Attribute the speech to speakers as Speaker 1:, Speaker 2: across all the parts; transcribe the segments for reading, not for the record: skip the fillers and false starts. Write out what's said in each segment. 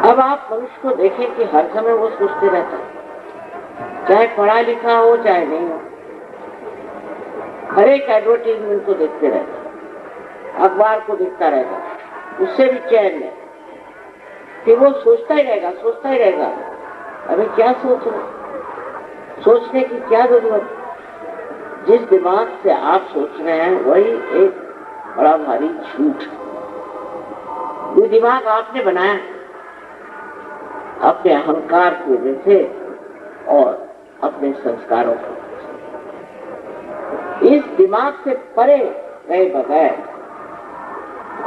Speaker 1: अब आप मनुष्य को देखें कि हर समय वो सोचते रहता है, चाहे पढ़ा लिखा हो चाहे नहीं हो, हर एक एडवर्टाइजमेंट को देखते रहता है, अखबार को देखता रहेगा, उससे भी चैन नहीं कि वो सोचता ही रहेगा। अभी क्या सोच रहे, सोचने की क्या जरूरत? जिस दिमाग से आप सोच रहे हैं वही एक बड़ा भारी झूठ। ये दिमाग आपने बनाया अपने अहंकार की वजह से और अपने संस्कारों की। इस दिमाग से परे गए बगैर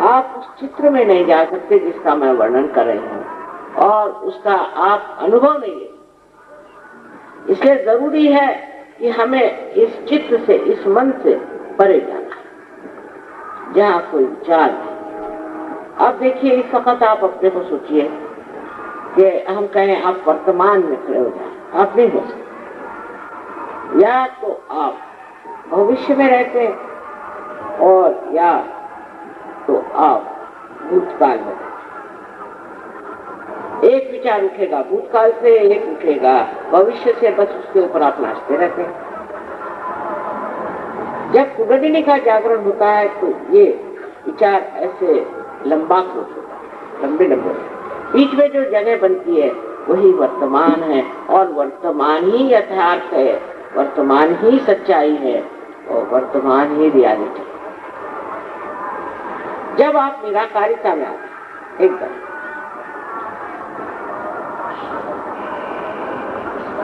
Speaker 1: आप उस चित्र में नहीं जा सकते जिसका मैं वर्णन कर रही हूं, और उसका आप अनुभव नहीं ले। इसलिए जरूरी है कि हमें इस चित्र से, इस मन से परे जाना है जहां कोई विचार नहीं। अब देखिए, इस वक्त आप अपने को सोचिए कि हम कहें आप वर्तमान में खड़े हो जाए, आप नहीं हो सकते। या तो आप भविष्य में रहते हैं और या तो आप भूतकाल में रहते। एक विचार उठेगा भूतकाल से, एक उठेगा भविष्य से, बस उसके ऊपर आप नाचते रहते हैं। जब कुंडलिनी का जागरण होता है तो ये विचार ऐसे लंबे बीच में जो जगह बनती है वही वर्तमान है, और वर्तमान ही यथार्थ है, वर्तमान ही सच्चाई है, और वर्तमान ही रियलिटी। जब आप निराकारिता में आते एकदम,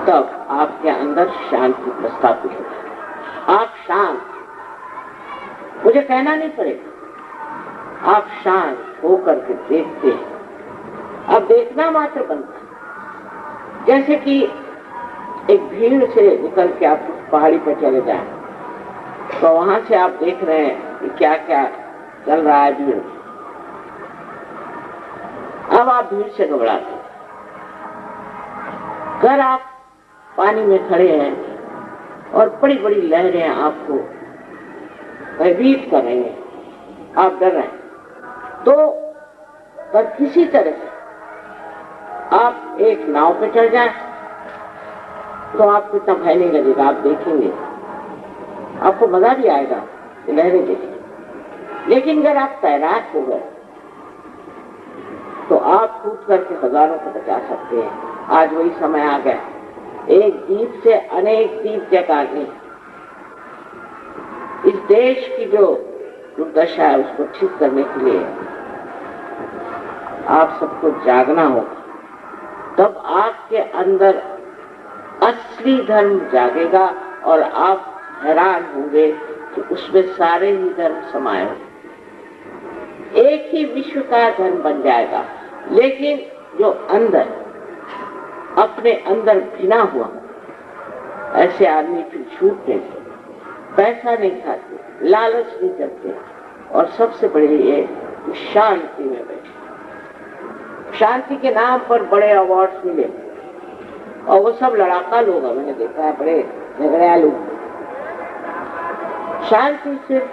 Speaker 1: तब आपके अंदर शांति प्रस्थापित होती है। आप शांत, मुझे कहना नहीं पड़ेगा, आप शांत होकर के देखते हैं। अब देखना मात्र बनता है। जैसे कि एक भीड़ से निकल के आप पहाड़ी पर चले जाएं, तो वहां से आप देख रहे हैं कि क्या क्या चल रहा है भीड़। अब आप भीड़ से घबराते हैं। अगर आप पानी में खड़े हैं और बड़ी बड़ी लहरें आपको भयभीत कर रही हैं, आप डर रहे हैं, तो पर किसी तरह से आप एक नाव पे चढ़ जाएं तो आपको इतना भय नहीं लगेगा। आप देखेंगे, आपको मजा भी आएगा लहरें देखेंगे। लेकिन अगर आप तैराक हो गए तो आप कूद करके हजारों को बचा सकते हैं। आज वही समय आ गया, एक द्वीप से अनेक द्वीप जगाने। इस देश की जो दुर्दशा है उसको ठीक करने के लिए आप सबको जागना होगा। तब आपके अंदर असली धर्म जागेगा और आप हैरान होंगे कि उसमें सारे ही धर्म समाये होंगे। एक ही विश्व का धर्म बन जाएगा। लेकिन जो अंदर अपने अंदर भिना हुआ, ऐसे आदमी फिर झूठ नहीं करते, पैसा नहीं खाते, लालच नहीं करते, और सबसे बड़ी ये शांति में बैठे। शांति के नाम पर बड़े अवार्ड्स मिले, और वो सब लड़ाका लोग हैं, मैंने देखा है, बड़े झगड़ियालू। शांति सिर्फ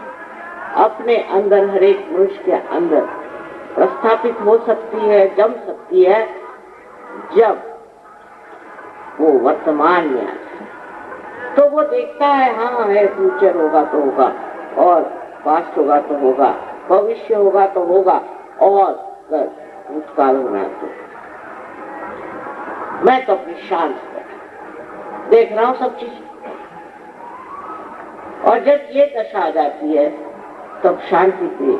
Speaker 1: अपने अंदर, हर एक मनुष्य के अंदर प्रस्थापित हो सकती है, जम सकती है, जब वो वर्तमान में आता है। तो वो देखता है, हाँ है, फ्यूचर होगा तो होगा, और पास्ट होगा तो होगा, भविष्य होगा तो होगा, और भूतकाल होना तो। मैं तो अपनी शांत देख रहा हूं सब चीज। और जब ये दशा आ जाती है तब शांति की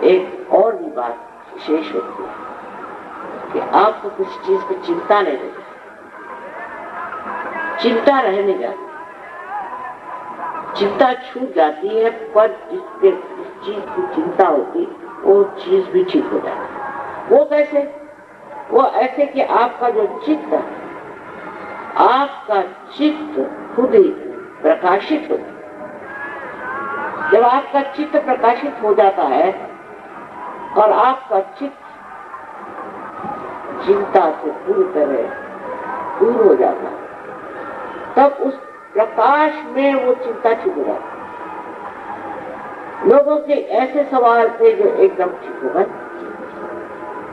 Speaker 1: एक और भी बात विशेष होती है कि आपको किसी चीज की चिंता नहीं रहती, चिंता रह नहीं जाती, चिंता छूट जाती है, पर जिस चीज की चिंता होती वो चीज भी ठीक हो जाती है। वो कैसे? वो ऐसे कि आपका जो चित्त, आपका चित्त खुद ही प्रकाशित होता है। जब आपका चित्त प्रकाशित हो जाता है और आपका चित्त चिंता से पूरी तरह दूर हो जाता है, तब उस प्रकाश में वो चिंता छिप हो जाती है। लोगों के ऐसे सवाल थे जो एकदम ठीक हो गए,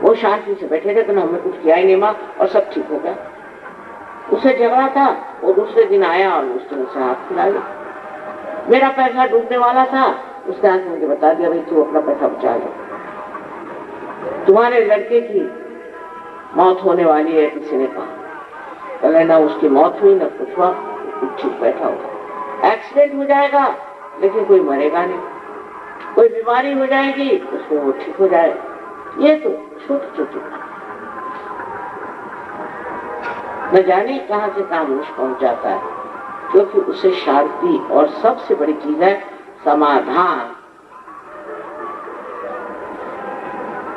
Speaker 1: वो शांति से बैठे थे, तो हमने कुछ किया ही नहीं माँ, और सब ठीक हो गया। उसे झगड़ा था, वो दूसरे दिन आया और उसने मुझसे हाथ खिला लिया। मेरा पैसा डूबने वाला था, उसने आके मुझे बता दिया, भाई तू अपना पैसा बचा ले, तुम्हारे लड़के की मौत होने वाली है। किसी ने कहा, पहले ना उसकी मौत हुई ना कुछ हुआ, ठीक बैठा हुआ। एक्सीडेंट हो जाएगा लेकिन कोई मरेगा नहीं, कोई बीमारी हो जाएगी उसमें वो ठीक हो जाएगा। ये तो छोटी छोटी न जाने कहां से कहां मनुष्य पहुंच जाता है, क्योंकि उसे शांति और सबसे बड़ी चीज है समाधान।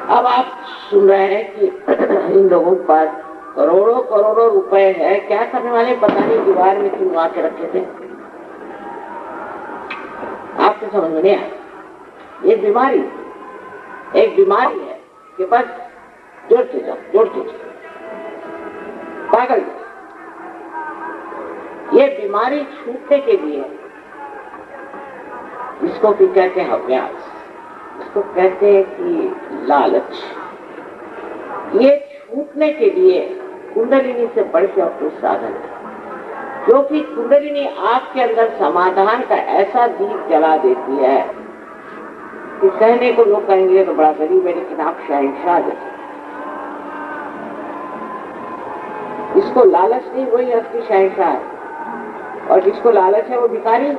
Speaker 1: अब आप सुन रहे हैं कि इन लोगों के पास करोड़ों करोड़ों रुपए है, क्या करने वाले पता नहीं, दीवार में चुनवा के रखे थे। आपको समझ में नहीं आया, एक बीमारी है कि बस जोड़ते जाओ पागल। ये बीमारी छूटने के लिए, इसको भी कहते हैं अभ्यास, इसको कहते हैं कि लालच। ये छूटने के लिए कुंडलिनी से बढ़ के कोई साधन है, क्योंकि कुंडलिनी आपके अंदर समाधान का ऐसा दीप जला देती है कि कहने को लोग कहेंगे तो बड़ा गरीब है, लेकिन आप शहंशाह जैसे। इसको लालच नहीं, वही असली शहंशाह है, और जिसको लालच है वो भिखारी।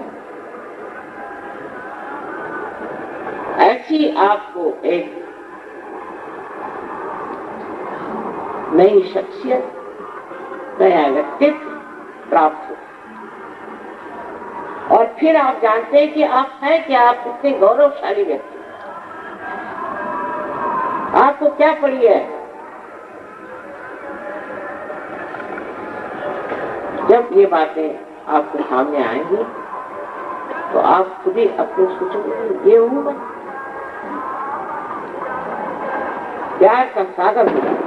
Speaker 1: ऐसी आपको एक नई शख्सियत, नया व्यक्तित्व प्राप्त हो, और फिर आप जानते हैं कि आप हैं क्या, आप कितने गौरवशाली व्यक्ति, आपको क्या पड़ी है। जब ये बातें आपके सामने आएंगी तो आप खुद ही अपने सोचोगे, ये हूं मैं। प्यार का सागर हो जाता है,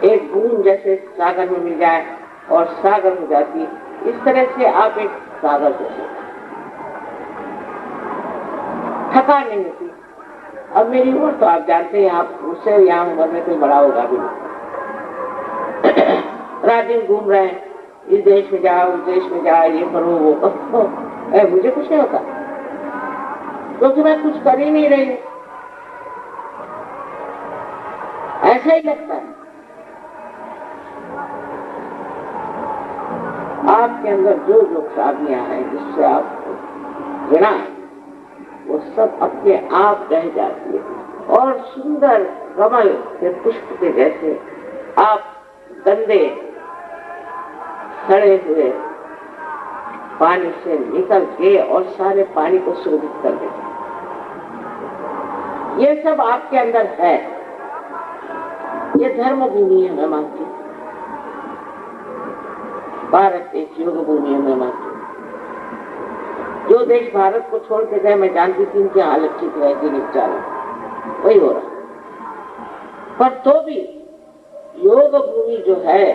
Speaker 1: एक बूंद जैसे सागर में मिल जाए और सागर हो जाती है, इस तरह से आप एक सागर जैसे, थकान नहीं होती। अब मेरी उम्र तो आप जानते हैं, आप उससे यहाँ उम्र में कोई बड़ा होगा भी नहीं। रात दिन घूम रहे हैं, इस देश में जाओ उस देश में जाओ, ये करो वो करो, मुझे कुछ नहीं होता, क्योंकि मैं कुछ कर ही नहीं रही। ऐसा ही लगता है। आपके अंदर जो जो खराबियां हैं, जिससे आपको घृणा है, वो सब अपने आप रह जाती है, और सुंदर कमल के पुष्प के जैसे आप गंदे सड़े हुए पानी से निकल के और सारे पानी को शोधित कर देते। ये सब आपके अंदर है। ये धर्म भूमि है, मैं मानती हूँ। भारत एक योग भूमि है, मैं मानती हूँ। जो देश भारत को छोड़ के गए, मैं जानती थी इनकी हालत ठीक रहेगी, निपटारा वही हो रहा। पर तो भी योग भूमि जो है,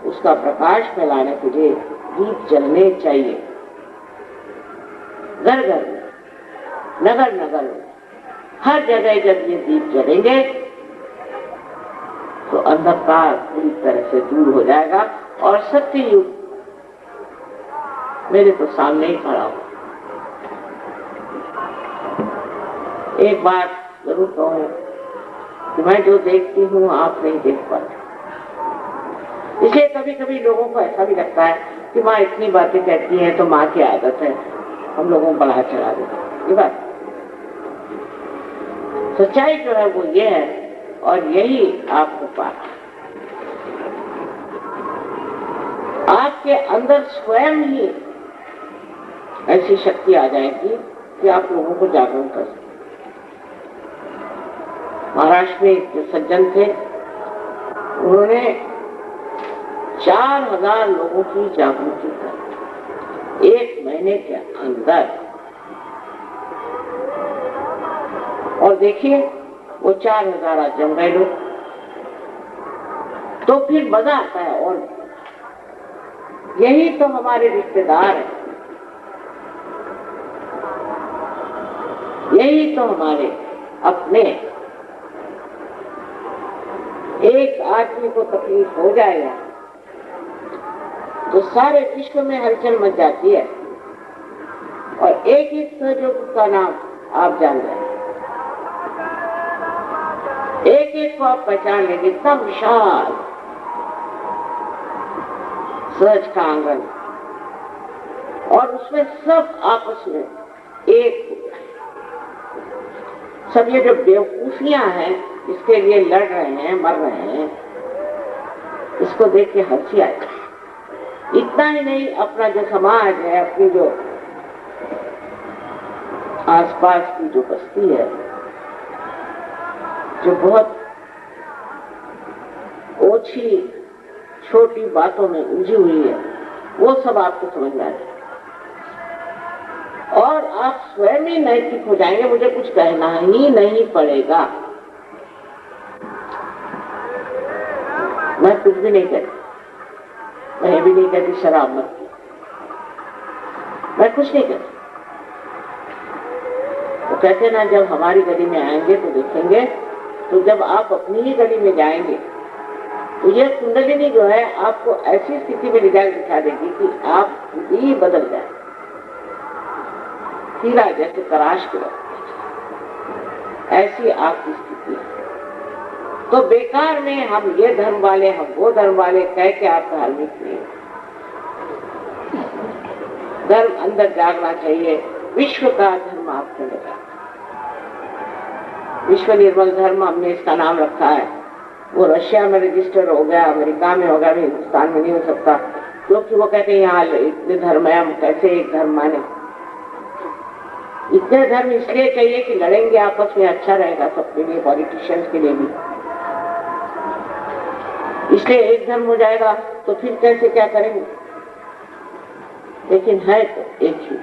Speaker 1: उसका प्रकाश फैलाने के लिए दीप जलने चाहिए, घर घर में, नगर नगर में, हर जगह। जब ये दीप जलेंगे तो अंधकार पूरी तरह से दूर हो जाएगा, और सत्य युग मेरे तो सामने ही खड़ा हो। एक बात जरूर कहूं कि मैं जो देखती हूँ आप नहीं देख पाते। इसलिए कभी कभी लोगों को ऐसा भी लगता है कि माँ इतनी बातें कहती हैं तो माँ की आदत है, हम लोगों को बढ़ा चढ़ा देते। ये बात सच्चाई जो है वो ये है, और यही आपको पाना। आपके अंदर स्वयं ही ऐसी शक्ति आ जाएगी कि आप लोगों को जागरूक कर सकते। महाराष्ट्र में एक सज्जन थे, उन्होंने 4000 लोगों की जागृति कर 1 महीने के अंदर, और देखिए वो 4000 आज जम गए लोग। तो फिर मजा आता है। और यही तो हमारे रिश्तेदार हैं, यही तो हमारे अपने, एक आदमी को तकलीफ हो जाएगा तो सारे विश्व में हलचल मच जाती है। और एक एक सहयोगी का नाम आप जान रहे हैं, एक एक को आप पहचान लेंगे। इतना विशाल सहज का आंगन, और उसमें सब आपस में एक हो गए। सब ये जो बेवकूफियां हैं इसके लिए लड़ रहे हैं, मर रहे हैं, इसको देख के हंसी आए। इतना ही नहीं, अपना जो समाज है, अपनी जो आसपास की जो बस्ती है, जो बहुत ओछी छोटी बातों में उलझी हुई है, वो सब आपको समझ में आए और आप स्वयं ही नैतिक हो जाएंगे। मुझे कुछ कहना ही नहीं पड़ेगा, मैं कुछ भी नहीं कहती, मैं भी नहीं कहती शराब मत पी, मैं कुछ नहीं कहती। वो कहते ना, जब हमारी गली में आएंगे तो देखेंगे, तो जब आप अपनी ही गली में जाएंगे तो ये कुंडलिनी जो है आपको ऐसी स्थिति में ले जाकर दिखा देगी कि आप खुद ही बदल जाए, हीरा जैसे तराश के ऐसी आपकी स्थिति है। तो बेकार में हम ये धर्म वाले, हम वो धर्म वाले कह के आप धार्मिक नहीं। धर्म अंदर जागना चाहिए, विश्व का धर्म आप चलेगा। विश्व निर्मल धर्म हमने इसका नाम रखा है। वो रशिया में रजिस्टर हो गया, अमेरिका में हो गया, हिंदुस्तान में नहीं हो सकता, क्योंकि वो कहते हैं यहाँ इतने धर्म है, हम कैसे एक धर्म माने। इतने धर्म इसलिए चाहिए कि लड़ेंगे आपस में, अच्छा रहेगा सबके लिए, पॉलिटिशियंस के लिए भी। इसलिए एक धर्म हो जाएगा तो फिर कैसे क्या करेंगे, लेकिन है तो एक ही।